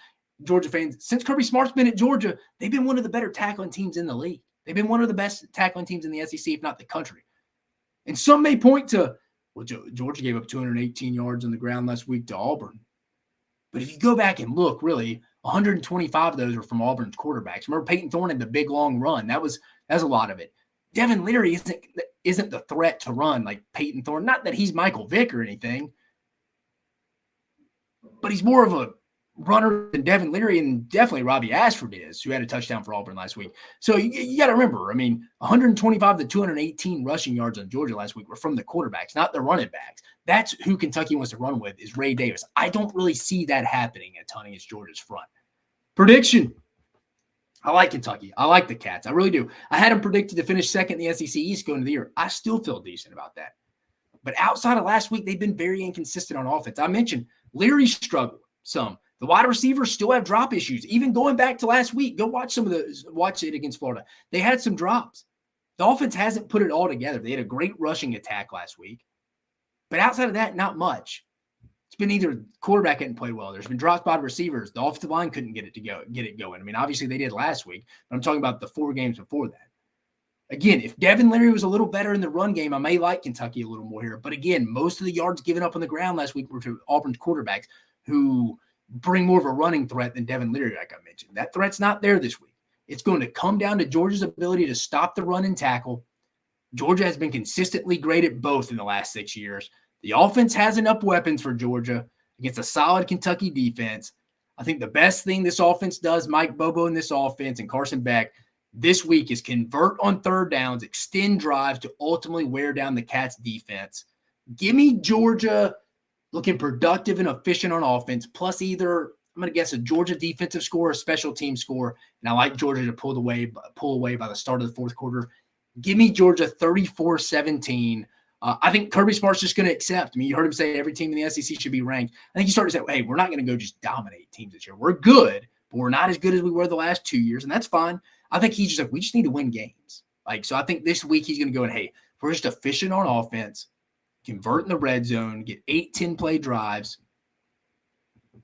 Since Kirby Smart's been at Georgia, they've been one of the better tackling teams in the league. They've been one of the best tackling teams in the SEC, if not the country. And some may point to, well, Georgia gave up 218 yards on the ground last week to Auburn. But if you go back and look, really, 125 of those are from Auburn's quarterbacks. Remember, Peyton Thorne had the big long run. That's a lot of it. Devin Leary isn't the threat to run like Peyton Thorne. Not that he's Michael Vick or anything, but he's more of a runner than Devin Leary, and definitely Robbie Ashford is, who had a touchdown for Auburn last week. So you got to remember, I mean, 125 to 218 rushing yards on Georgia last week were from the quarterbacks, not the running backs. That's who Kentucky wants to run with, is Ray Davis. I don't really see that happening a ton against Georgia's front. Prediction. I like Kentucky. I like the Cats. I really do. I had them predicted to finish second in the SEC East going into the year. I still feel decent about that. But outside of last week, they've been very inconsistent on offense. I mentioned Leary struggled some. The wide receivers still have drop issues. Even going back to last week, go watch watch it against Florida. They had some drops. The offense hasn't put it all together. They had a great rushing attack last week. But outside of that, not much. It's been either quarterback hadn't played well. There's been drops by the receivers. The offensive line couldn't get it going. I mean, obviously they did last week, but I'm talking about the 4 games before that. Again, if Devin Leary was a little better in the run game, I may like Kentucky a little more here. But again, most of the yards given up on the ground last week were to Auburn's quarterbacks, who bring more of a running threat than Devin Leary, like I mentioned. That threat's not there this week. It's going to come down to Georgia's ability to stop the run and tackle. Georgia has been consistently great at both in the last 6 years. The offense has enough weapons for Georgia against a solid Kentucky defense. I think the best thing this offense does, Mike Bobo in this offense and Carson Beck, this week is convert on third downs, extend drives to ultimately wear down the Cats' defense. Give me Georgia looking productive and efficient on offense, plus either, I'm going to guess, a Georgia defensive score or a special team score, and I like Georgia to pull away by the start of the fourth quarter. Give me Georgia 34-17. I think Kirby Smart's just going to accept. I mean, you heard him say every team in the SEC should be ranked. I think he started to say, hey, we're not going to go just dominate teams this year. We're good, but we're not as good as we were the last 2 years, and that's fine. I think he's just like, we just need to win games. So I think this week he's going to go and, hey, we're just efficient on offense, convert in the red zone, get 8, 10-play drives,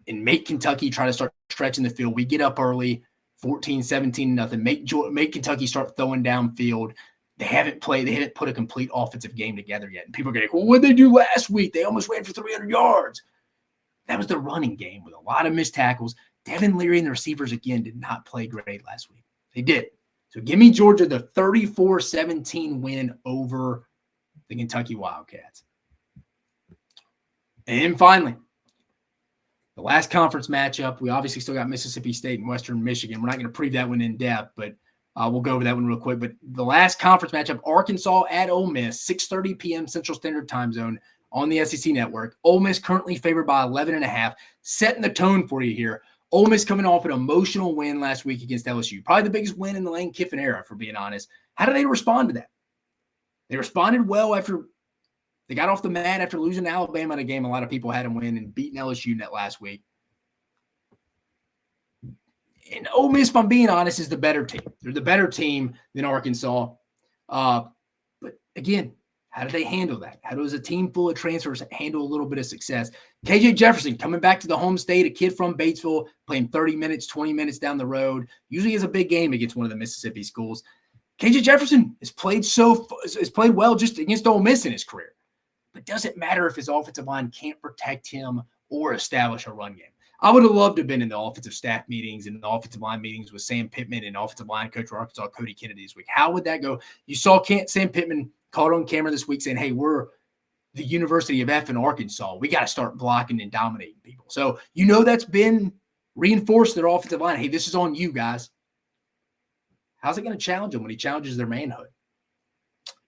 and make Kentucky try to start stretching the field. We get up early, 14-17-0. Make Kentucky start throwing downfield. They haven't put a complete offensive game together yet. And people are going, well, what did they do last week? They almost ran for 300 yards. That was the running game with a lot of missed tackles. Devin Leary and the receivers, again, did not play great last week. They did. So give me Georgia the 34-17 win over the Kentucky Wildcats. And finally, the last conference matchup, we obviously still got Mississippi State and Western Michigan. We're not going to preview that one in depth, but we'll go over that one real quick. But the last conference matchup, Arkansas at Ole Miss, 6:30 p.m. Central Standard Time Zone on the SEC Network. Ole Miss currently favored by 11.5, setting the tone for you here. Ole Miss coming off an emotional win last week against LSU. Probably the biggest win in the Lane Kiffin era, for being honest. How did they respond to that? They responded well after they got off the mat after losing to Alabama in a game a lot of people had them win and beating LSU net last week. And Ole Miss, if I'm being honest, is the better team. They're the better team than Arkansas. But again, how do they handle that? How does a team full of transfers handle a little bit of success? KJ Jefferson coming back to the home state, a kid from Batesville, playing 30 minutes, 20 minutes down the road. Usually has a big game against one of the Mississippi schools. KJ Jefferson has played well just against Ole Miss in his career. But does it matter if his offensive line can't protect him or establish a run game? I would have loved to have been in the offensive staff meetings and the offensive line meetings with Sam Pittman and offensive line coach for Arkansas, Cody Kennedy, this week. How would that go? You saw Sam Pittman caught on camera this week saying, hey, we're the University of F in Arkansas. We got to start blocking and dominating people. So that's been reinforced their offensive line. Hey, this is on you guys. How's it going to challenge them when he challenges their manhood?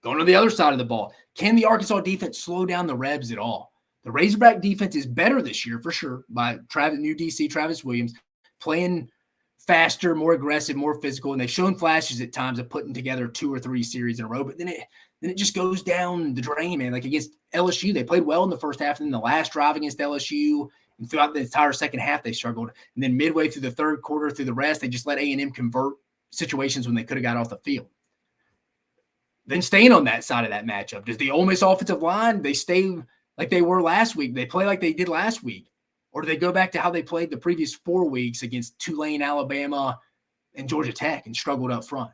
Going to the other side of the ball, can the Arkansas defense slow down the Rebs at all? The Razorback defense is better this year for sure by new DC Travis Williams, playing faster, more aggressive, more physical, and they've shown flashes at times of putting together 2 or 3 series in a row. But then it just goes down the drain, man. Like against LSU, they played well in the first half, and then the last drive against LSU and throughout the entire second half they struggled. And then midway through the third quarter, through the rest, they just let A&M convert situations when they could have got off the field. Then staying on that side of that matchup, does the Ole Miss offensive line, they stay like they were last week? They play like they did last week? Or do they go back to how they played the previous 4 weeks against Tulane, Alabama, and Georgia Tech and struggled up front?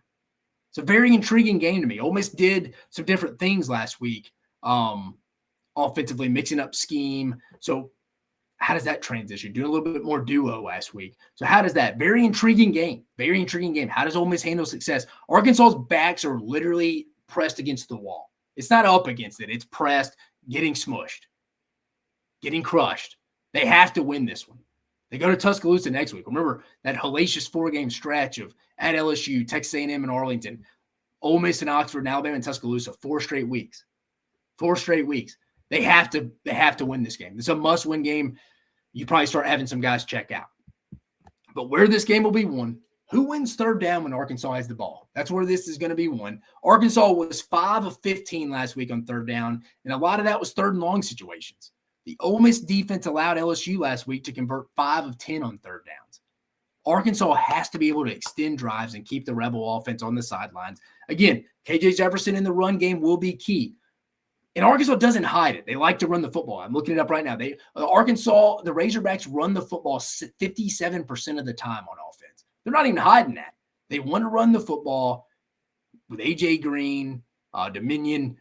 It's a very intriguing game to me. Ole Miss did some different things last week, offensively, mixing up scheme. So how does that transition? Doing a little bit more duo last week. So how does that? Very intriguing game. Very intriguing game. How does Ole Miss handle success? Arkansas's backs are literally pressed against the wall. It's not up against it. It's pressed, getting smushed, getting crushed. They have to win this one. They go to Tuscaloosa next week. Remember that hellacious 4-game stretch of at LSU, Texas A&M, and Arlington, Ole Miss and Oxford, and Alabama and Tuscaloosa, 4 straight weeks. 4 straight weeks. They have to win this game. It's a must-win game. You probably start having some guys check out. But where this game will be won, who wins third down when Arkansas has the ball? That's where this is going to be won. Arkansas was 5 of 15 last week on third down, and a lot of that was third and long situations. The Ole Miss defense allowed LSU last week to convert 5 of 10 on third downs. Arkansas has to be able to extend drives and keep the Rebel offense on the sidelines. Again, KJ Jefferson in the run game will be key. And Arkansas doesn't hide it. They like to run the football. I'm looking it up right now. The Razorbacks run the football 57% of the time on offense. They're not even hiding that. They want to run the football with A.J. Green, Dominion,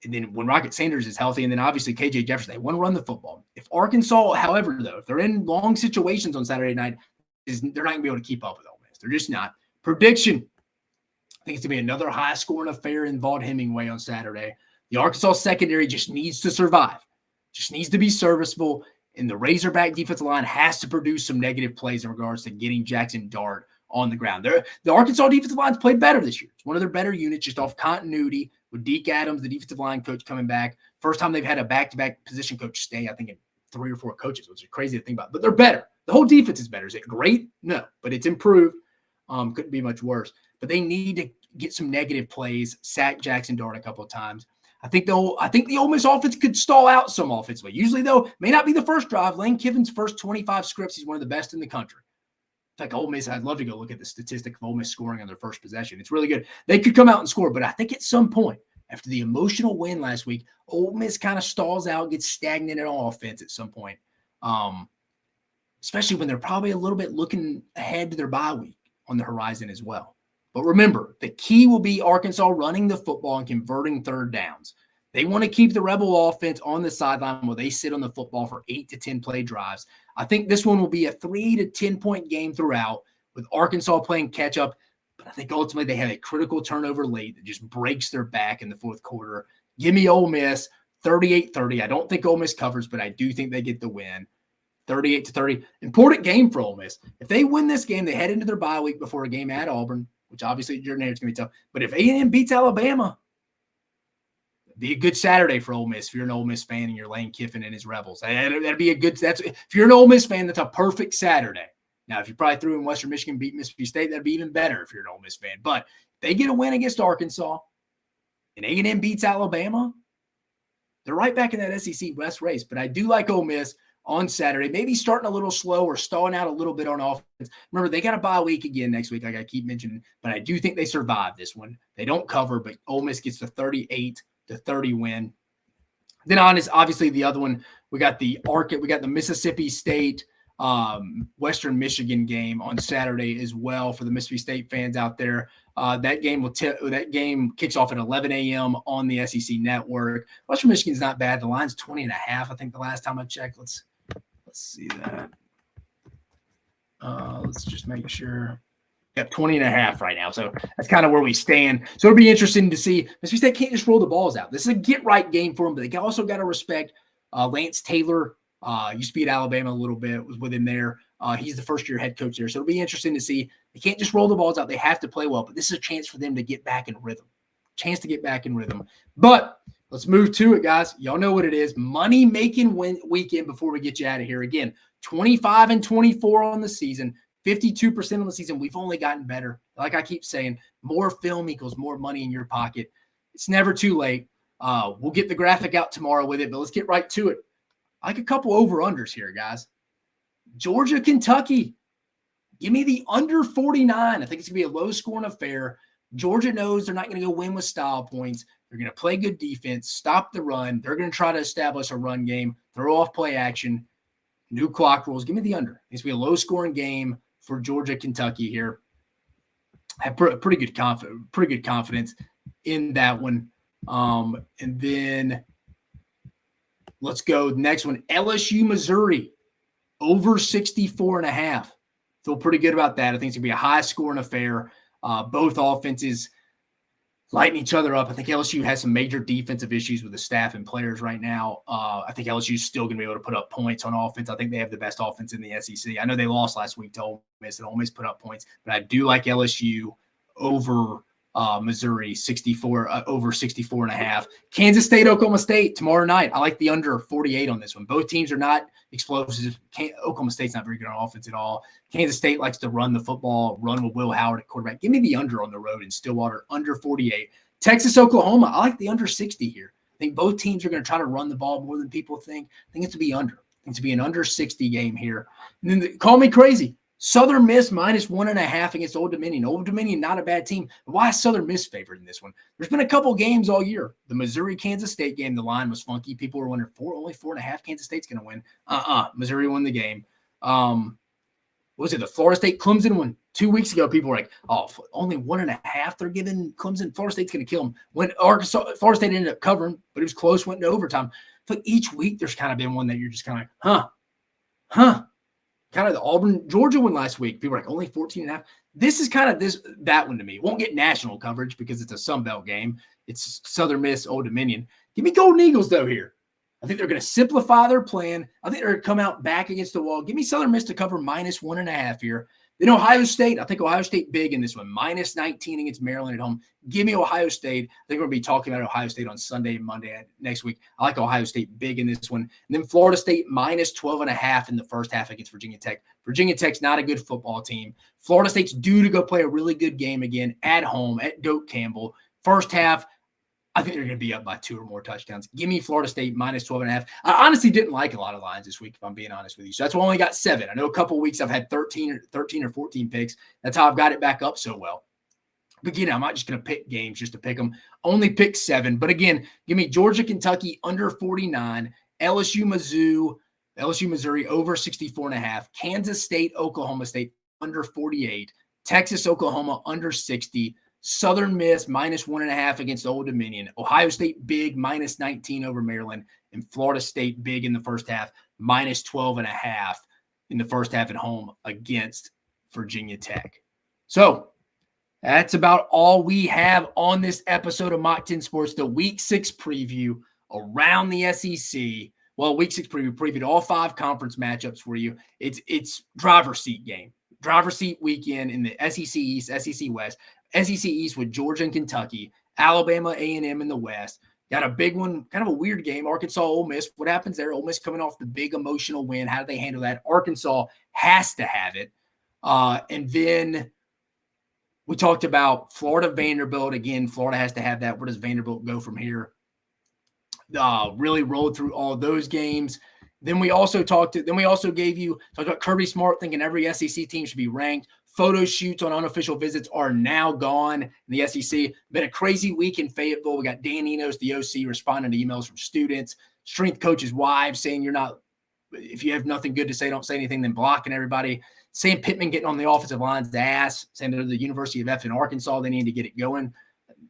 and then when Rocket Sanders is healthy, and then obviously K.J. Jefferson. They want to run the football. If Arkansas, however, though, if they're in long situations on Saturday night, they're not going to be able to keep up with Ole Miss. They're just not. Prediction, I think it's going to be another high-scoring affair in Vaught-Hemingway on Saturday. The Arkansas secondary just needs to survive, just needs to be serviceable, and the Razorback defensive line has to produce some negative plays in regards to getting Jackson Dart on the ground. The Arkansas defensive line's played better this year. It's one of their better units just off continuity with Deke Adams, the defensive line coach, coming back. First time they've had a back-to-back position coach stay, I think, in 3 or 4 coaches, which is crazy to think about. But they're better. The whole defense is better. Is it great? No, but it's improved. Couldn't be much worse. But they need to get some negative plays, sack Jackson Dart a couple of times. I think the Ole Miss offense could stall out some offensively. Usually, though, may not be the first drive. Lane Kiffin's first 25 scripts, he's one of the best in the country. In fact, Ole Miss, I'd love to go look at the statistic of Ole Miss scoring on their first possession. It's really good. They could come out and score, but I think at some point, after the emotional win last week, Ole Miss kind of stalls out, gets stagnant on offense at some point, especially when they're probably a little bit looking ahead to their bye week on the horizon as well. But remember, the key will be Arkansas running the football and converting third downs. They want to keep the Rebel offense on the sideline where they sit on the football for 8 to 10 play drives. I think this one will be a 3 to 10 point game throughout with Arkansas playing catch up. But I think ultimately they have a critical turnover late that just breaks their back in the fourth quarter. Give me Ole Miss 38-30. I don't think Ole Miss covers, but I do think they get the win. 38-30. Important game for Ole Miss. If they win this game, they head into their bye week before a game at Auburn, which obviously Jordan Hare is going to be tough. But if A&M beats Alabama, it'd be a good Saturday for Ole Miss if you're an Ole Miss fan and you're Lane Kiffin and his Rebels. That'd be a good – if you're an Ole Miss fan, that's a perfect Saturday. Now, if you probably threw in Western Michigan, beat Mississippi State, that'd be even better if you're an Ole Miss fan. But if they get a win against Arkansas and A&M beats Alabama, they're right back in that SEC West race. But I do like Ole Miss. on Saturday. Maybe starting a little slow or stalling out a little bit on offense. Remember, they got a bye week again next week, like I keep mentioning, but I do think they survive this one. They don't cover, but Ole Miss gets the 38-30 win. Then obviously the other one, we got the Mississippi State Western Michigan game on Saturday as well for the Mississippi State fans out there. That game kicks off at 11 a.m. on the SEC network. Western Michigan's not bad. The line's 20.5. I think the last time I checked. Let's see that. Let's just make sure. Yep, 20.5 right now. So that's kind of where we stand. So it'll be interesting to see. Mississippi State can't just roll the balls out. This is a get-right game for them, but they also got to respect Lance Taylor. Used to be at Alabama a little bit, was with him there. He's the first-year head coach there. So it'll be interesting to see. They can't just roll the balls out. They have to play well, but this is a chance for them to get back in rhythm. But let's move to it, guys. Y'all know what it is. Money-making weekend before we get you out of here. Again, 25-24 on the season. 52% on the season. We've only gotten better. Like I keep saying, more film equals more money in your pocket. It's never too late. We'll get the graphic out tomorrow with it, but let's get right to it. I like a couple over-unders here, guys. Georgia, Kentucky. Give me the under 49. I think it's going to be a low-scoring affair. Georgia knows they're not going to go win with style points. They're going to play good defense, stop the run. They're going to try to establish a run game, throw off play action, new clock rules. Give me the under. It's going to be a low-scoring game for Georgia, Kentucky here. I have pretty good confidence in that one. And then let's go next one. LSU, Missouri, over 64.5. Feel pretty good about that. I think it's going to be a high-scoring affair. Both offenses lighting each other up. I think LSU has some major defensive issues with the staff and players right now. I think LSU is still going to be able to put up points on offense. I think they have the best offense in the SEC. I know they lost last week to Ole Miss, and Ole Miss put up points, but I do like LSU over Missouri, over 64.5. Kansas State, Oklahoma State tomorrow night. I like the under 48 on this one. Both teams are not explosive. Oklahoma State's not very good on offense at all. Kansas State likes to run the football, run with Will Howard at quarterback. Give me the under on the road in Stillwater, under 48. Texas, Oklahoma. I like the under 60 here. I think both teams are going to try to run the ball more than people think. I think it's to be under. I think it's to be an under 60 game here. And then call me crazy. Southern Miss minus 1.5 against Old Dominion. Old Dominion, not a bad team. Why is Southern Miss favored in this one? There's been a couple games all year. The Missouri-Kansas State game, the line was funky. People were wondering, only 4.5, Kansas State's going to win. Missouri won the game. What was it? The Florida State-Clemson one 2 weeks ago. People were like, only 1.5 they're giving Clemson. Florida State's going to kill them. When Florida State ended up covering, but it was close, went into overtime. But each week there's kind of been one that you're just kind of like, kind of the Auburn-Georgia one last week. People were like, only 14.5. This is kind of that one to me. Won't get national coverage because it's a Sun Belt game. It's Southern Miss, Old Dominion. Give me Golden Eagles, though, here. I think they're going to simplify their plan. I think they're going to come out back against the wall. Give me Southern Miss to cover minus 1.5 here. Then Ohio State. I think Ohio State big in this one. Minus 19 against Maryland at home. Give me Ohio State. I think we're going to be talking about Ohio State on Sunday and Monday next week. I like Ohio State big in this one. And then Florida State minus 12.5 in the first half against Virginia Tech. Virginia Tech's not a good football team. Florida State's due to go play a really good game again at home at Doak Campbell. First half, I think they're going to be up by 2 or more touchdowns. Give me Florida State minus 12.5. I honestly didn't like a lot of lines this week, if I'm being honest with you. So that's why I only got 7. I know a couple of weeks I've had 13 or 14 picks. That's how I've got it back up so well. But again, I'm not just going to pick games just to pick them. Only pick 7. But again, give me Georgia, Kentucky under 49. LSU, Missouri over 64.5. Kansas State, Oklahoma State under 48. Texas, Oklahoma under 60. Southern Miss minus 1.5 against Old Dominion. Ohio State big minus 19 over Maryland. And Florida State big in the first half minus 12.5 in the first half at home against Virginia Tech. So that's about all we have on this episode of Mach 10 Sports, the Week 6 preview around the SEC. Well, Week 6 previewed all 5 conference matchups for you. It's driver's seat game. Driver's seat weekend in the SEC East, SEC West. SEC East with Georgia and Kentucky, Alabama, A&M in the West. Got a big one, kind of a weird game, Arkansas, Ole Miss. What happens there? Ole Miss coming off the big emotional win. How do they handle that? Arkansas has to have it. And then we talked about Florida, Vanderbilt. Again, Florida has to have that. Where does Vanderbilt go from here? Really rolled through all those games. Then we also gave you talked about Kirby Smart thinking every SEC team should be ranked. Photoshoots on unofficial visits are now gone in the SEC. Been a crazy week in Fayetteville. We got Dan Enos, the OC, responding to emails from students, strength coaches' wives saying if you have nothing good to say, don't say anything, then blocking everybody. Sam Pittman getting on the offensive line's ass, saying to the University of F in Arkansas they need to get it going.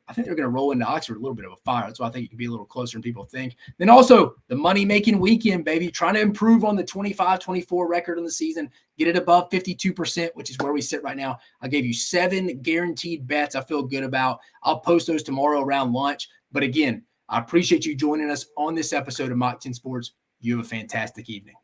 I think they're going to roll into Oxford a little bit of a fire. That's why I think it could be a little closer than people think. Then also the money-making weekend, baby, trying to improve on the 25-24 record in the season, get it above 52%, which is where we sit right now. I gave you 7 guaranteed bets I feel good about. I'll post those tomorrow around lunch. But again, I appreciate you joining us on this episode of Mach 10 Sports. You have a fantastic evening.